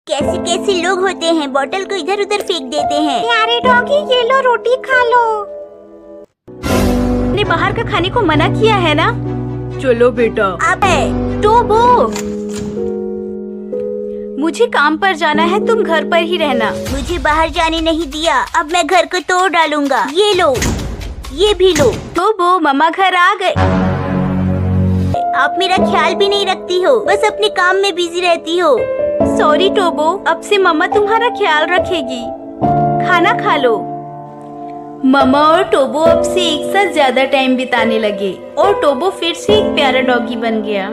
कैसे कैसे लोग होते हैं, बोतल को इधर उधर फेंक देते हैं। प्यारे डॉगी, ये लो रोटी खा लो। ने बाहर का खाने को मना किया है ना। चलो बेटा। अबे टोबो, मुझे काम पर जाना है, तुम घर पर ही रहना। मुझे बाहर जाने नहीं दिया, अब मैं घर को तोड़ डालूंगा। ये लो, ये भी लो। टोबो, मम्मा घर आ गए। आप मेरा ख्याल भी नहीं रखती हो, बस अपने काम में बिजी रहती हो। सॉरी टोबो, अब से मम्मा तुम्हारा ख्याल रखेगी। खाना खा लो। मम्मा और टोबो अब से एक साथ ज्यादा टाइम बिताने लगे और टोबो फिर से एक प्यारा डॉगी बन गया।